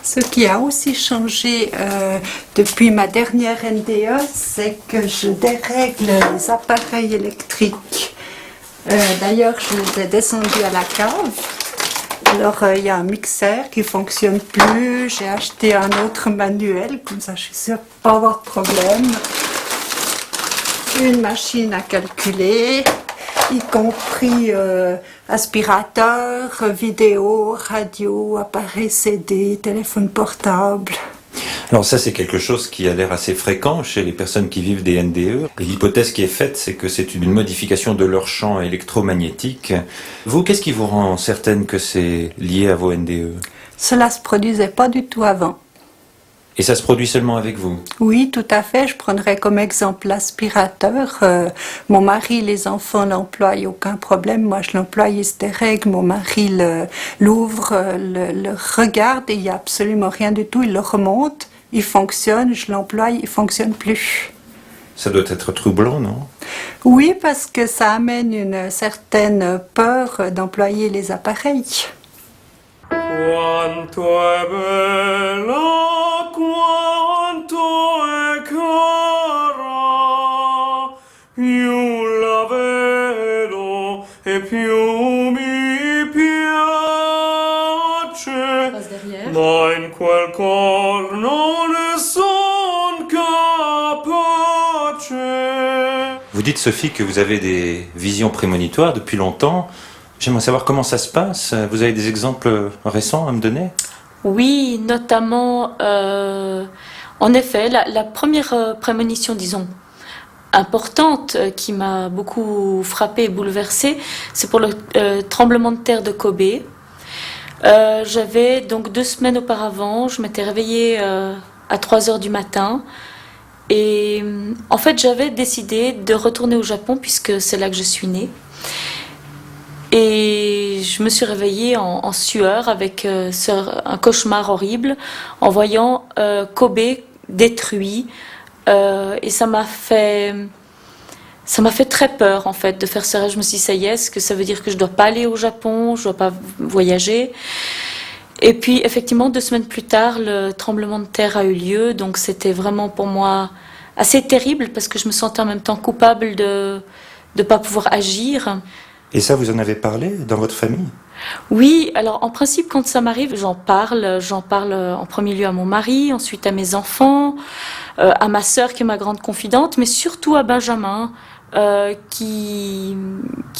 [SPEAKER 4] Ce qui a aussi changé depuis ma dernière NDE, c'est que je dérègle les appareils électriques. D'ailleurs, je les ai descendus à la cave. Alors, il y a un mixeur qui ne fonctionne plus. J'ai acheté un autre manuel, comme ça je suis sûre de ne pas avoir de problème. Une machine à calculer, y compris aspirateur, vidéo, radio, appareil CD, téléphone portable.
[SPEAKER 6] Alors ça, c'est quelque chose qui a l'air assez fréquent chez les personnes qui vivent des NDE. L'hypothèse qui est faite, c'est que c'est une modification de leur champ électromagnétique. Vous, qu'est-ce qui vous rend certaine que c'est lié à vos NDE?
[SPEAKER 4] Cela ne se produisait pas du tout avant.
[SPEAKER 6] Et ça se produit seulement avec vous?
[SPEAKER 4] Oui, tout à fait. Je prendrais comme exemple l'aspirateur. Mon mari, les enfants l'emploient, il n'y a aucun problème. Moi, je l'emploie, il se dérègle. Mon mari l'ouvre, le regarde et il n'y a absolument rien du tout. Il le remonte, il fonctionne, je l'emploie, il ne fonctionne plus.
[SPEAKER 6] Ça doit être troublant, non?
[SPEAKER 4] Oui, parce que ça amène une certaine peur d'employer les appareils.
[SPEAKER 15] Quanto è bella, quanto è cara, più la vedo e più mi piace, ma in quel cor non ne son capace.
[SPEAKER 6] Vous dites, Sophie, que vous avez des visions prémonitoires depuis longtemps. J'aimerais savoir comment ça se passe. Vous avez des exemples récents à me donner?
[SPEAKER 2] Oui, notamment, en effet, la première prémonition, disons, importante, qui m'a beaucoup frappée et bouleversée, c'est pour le tremblement de terre de Kobe. J'avais donc 2 semaines auparavant, je m'étais réveillée à 3h du matin. Et en fait, j'avais décidé de retourner au Japon, puisque c'est là que je suis née. Et je me suis réveillée en sueur avec un cauchemar horrible en voyant Kobe détruit. Et ça m'a ça m'a fait très peur en fait de faire ce rêve. Je me suis dit ça y est, est-ce que ça veut dire que je dois pas aller au Japon, je dois pas voyager? Et puis effectivement 2 semaines plus tard, le tremblement de terre a eu lieu, donc c'était vraiment pour moi assez terrible parce que je me sentais en même temps coupable de pas pouvoir agir.
[SPEAKER 5] Et ça, vous en avez parlé dans votre famille?
[SPEAKER 2] Oui, alors en principe quand ça m'arrive, j'en parle en premier lieu à mon mari, ensuite à mes enfants, à ma sœur qui est ma grande confidente, mais surtout à Benjamin qui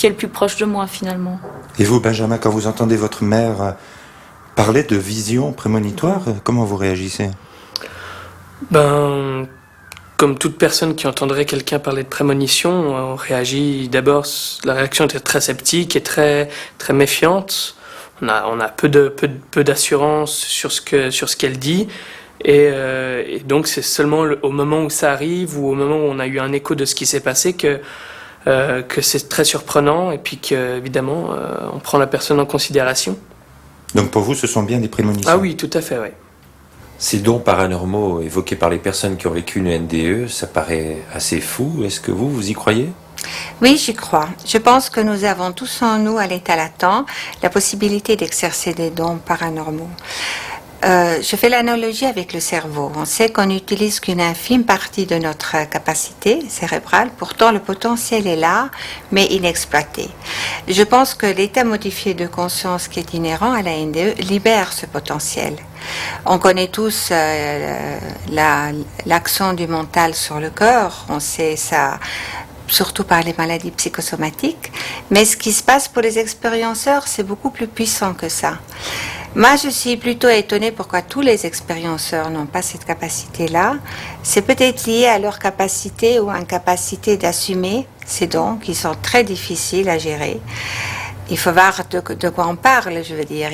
[SPEAKER 2] est le plus proche de moi finalement.
[SPEAKER 5] Et vous, Benjamin, quand vous entendez votre mère parler de vision prémonitoire, comment vous réagissez?
[SPEAKER 16] Ben, comme toute personne qui entendrait quelqu'un parler de prémonition, on réagit d'abord, la réaction est très sceptique et très, très méfiante. On a peu d'assurance sur ce qu'elle dit. Et donc c'est seulement au moment où ça arrive ou au moment où on a eu un écho de ce qui s'est passé que c'est très surprenant et puis qu'évidemment on prend la personne en considération.
[SPEAKER 5] Donc pour vous, ce sont bien des prémonitions?
[SPEAKER 16] Ah oui, tout à fait, oui.
[SPEAKER 6] Ces dons paranormaux évoqués par les personnes qui ont vécu une NDE, ça paraît assez fou. Est-ce que vous y croyez?
[SPEAKER 9] Oui, j'y crois. Je pense que nous avons tous en nous, à l'état latent, la possibilité d'exercer des dons paranormaux. Je fais l'analogie avec le cerveau. On sait qu'on n'utilise qu'une infime partie de notre capacité cérébrale. Pourtant, le potentiel est là, mais inexploité. Je pense que l'état modifié de conscience qui est inhérent à la NDE libère ce potentiel. On connaît tous l'action du mental sur le corps. On sait ça surtout par les maladies psychosomatiques. Mais ce qui se passe pour les expérienceurs, c'est beaucoup plus puissant que ça. Moi, je suis plutôt étonnée pourquoi tous les expérienceurs n'ont pas cette capacité-là. C'est peut-être lié à leur capacité ou incapacité d'assumer ces dons qui sont très difficiles à gérer. Il faut voir de quoi on parle, je veux dire.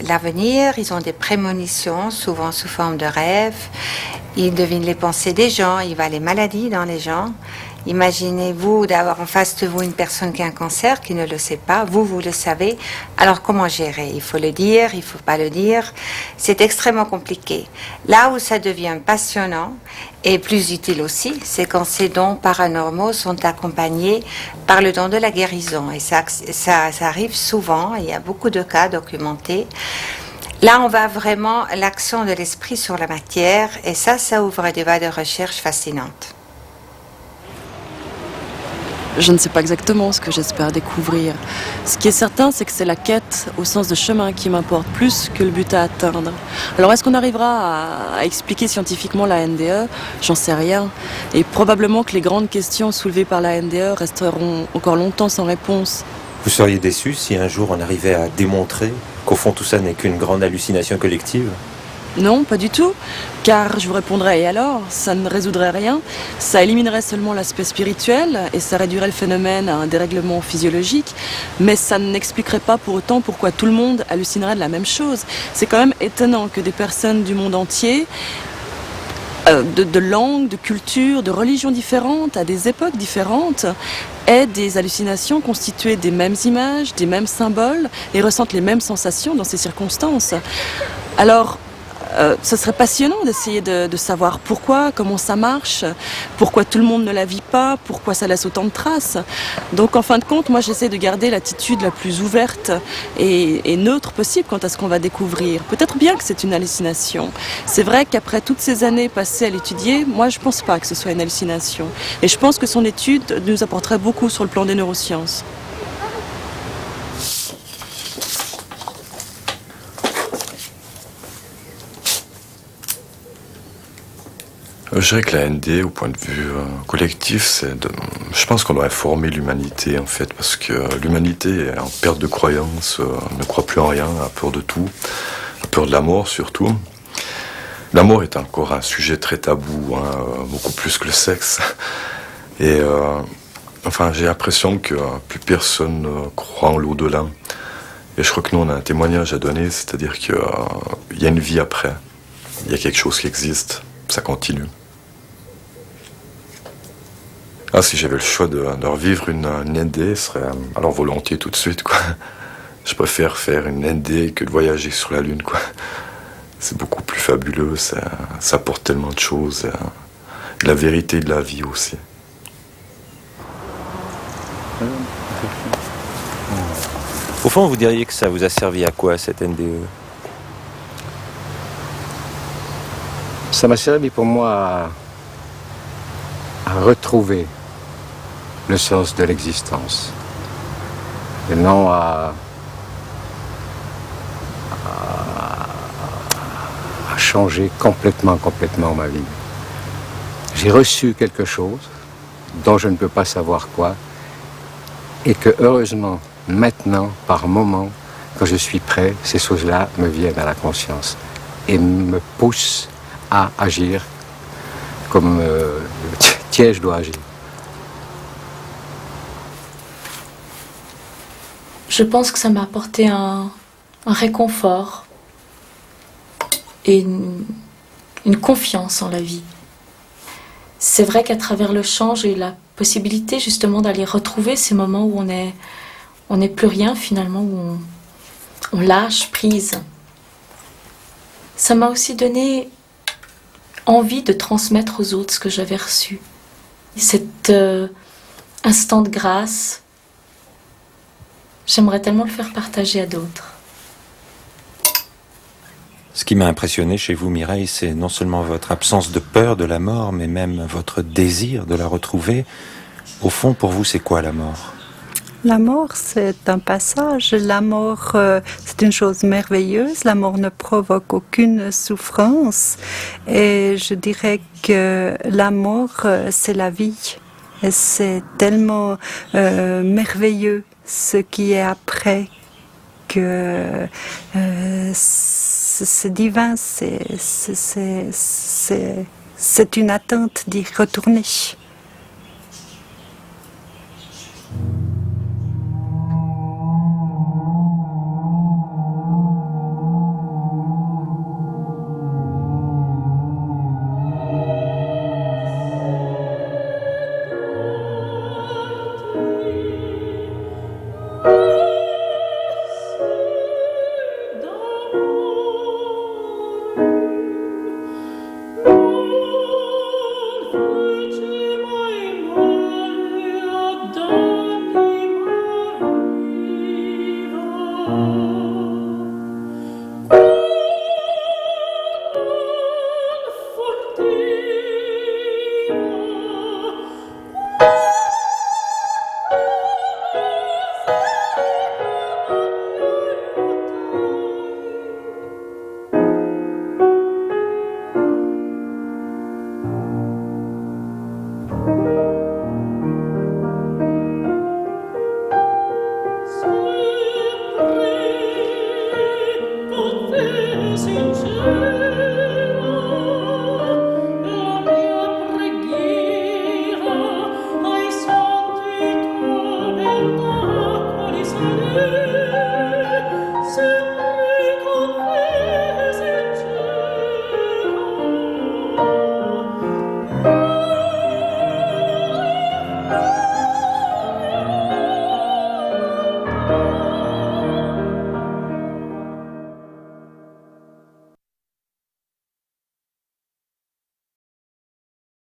[SPEAKER 9] L'avenir, ils ont des prémonitions, souvent sous forme de rêves. Ils devinent les pensées des gens, ils voient les maladies dans les gens. Imaginez-vous d'avoir en face de vous une personne qui a un cancer, qui ne le sait pas, vous le savez. Alors comment gérer? Il faut le dire, il ne faut pas le dire. C'est extrêmement compliqué. Là où ça devient passionnant et plus utile aussi, c'est quand ces dons paranormaux sont accompagnés par le don de la guérison. Et ça arrive souvent, il y a beaucoup de cas documentés. Là, on voit vraiment l'action de l'esprit sur la matière et ça ouvre des voies de recherche fascinantes.
[SPEAKER 8] Je ne sais pas exactement ce que j'espère découvrir. Ce qui est certain, c'est que c'est la quête au sens de chemin qui m'importe plus que le but à atteindre. Alors est-ce qu'on arrivera à expliquer scientifiquement la NDE? J'en sais rien. Et probablement que les grandes questions soulevées par la NDE resteront encore longtemps sans réponse.
[SPEAKER 5] Vous seriez déçu si un jour on arrivait à démontrer qu'au fond tout ça n'est qu'une grande hallucination collective?
[SPEAKER 8] Non, pas du tout, car je vous répondrais, et alors? Ça ne résoudrait rien, ça éliminerait seulement l'aspect spirituel, et ça réduirait le phénomène à un dérèglement physiologique, mais ça n'expliquerait pas pour autant pourquoi tout le monde hallucinerait de la même chose. C'est quand même étonnant que des personnes du monde entier, de langues, de cultures, de religions différentes, à des époques différentes, aient des hallucinations constituées des mêmes images, des mêmes symboles, et ressentent les mêmes sensations dans ces circonstances. Alors, ce serait passionnant d'essayer de savoir pourquoi, comment ça marche, pourquoi tout le monde ne la vit pas, pourquoi ça laisse autant de traces. Donc en fin de compte, moi j'essaie de garder l'attitude la plus ouverte et neutre possible quant à ce qu'on va découvrir. Peut-être bien que c'est une hallucination. C'est vrai qu'après toutes ces années passées à l'étudier, moi je pense pas que ce soit une hallucination. Et je pense que son étude nous apporterait beaucoup sur le plan des neurosciences.
[SPEAKER 1] Je dirais que la ND, au point de vue collectif, je pense qu'on devrait former l'humanité, en fait, parce que l'humanité est en perte de croyance, ne croit plus en rien, a peur de tout, a peur de la mort surtout. La mort est encore un sujet très tabou, beaucoup plus que le sexe. Et enfin, j'ai l'impression que plus personne ne croit en l'au-delà. Et je crois que nous, on a un témoignage à donner, c'est-à-dire qu'il y a une vie après. Il y a quelque chose qui existe, ça continue. Ah, si j'avais le choix de revivre une ND, ce serait alors volontiers tout de suite, quoi. Je préfère faire une ND que de voyager sur la Lune, quoi. C'est beaucoup plus fabuleux, ça apporte tellement de choses. La vérité de la vie aussi.
[SPEAKER 6] Au fond, vous diriez que ça vous a servi à quoi, cette NDE?
[SPEAKER 3] Ça m'a servi pour moi à retrouver le sens de l'existence. Et non à changer complètement ma vie. J'ai reçu quelque chose dont je ne peux pas savoir quoi, et que heureusement, maintenant, par moment, quand je suis prêt, ces choses-là me viennent à la conscience et me poussent à agir comme tiens, je dois agir.
[SPEAKER 2] Je pense que ça m'a apporté un réconfort et une confiance en la vie. C'est vrai qu'à travers le chant, j'ai eu la possibilité justement d'aller retrouver ces moments où on n'est plus rien finalement, où on lâche prise. Ça m'a aussi donné envie de transmettre aux autres ce que j'avais reçu. Cet instant de grâce, j'aimerais tellement le faire partager à d'autres.
[SPEAKER 6] Ce qui m'a impressionné chez vous, Mireille, c'est non seulement votre absence de peur de la mort, mais même votre désir de la retrouver. Au fond, pour vous, c'est quoi la mort?
[SPEAKER 4] La mort, c'est un passage. La mort, c'est une chose merveilleuse. La mort ne provoque aucune souffrance. Et je dirais que la mort, c'est la vie. Et c'est tellement merveilleux ce qui est après que c'est divin, c'est une attente d'y retourner.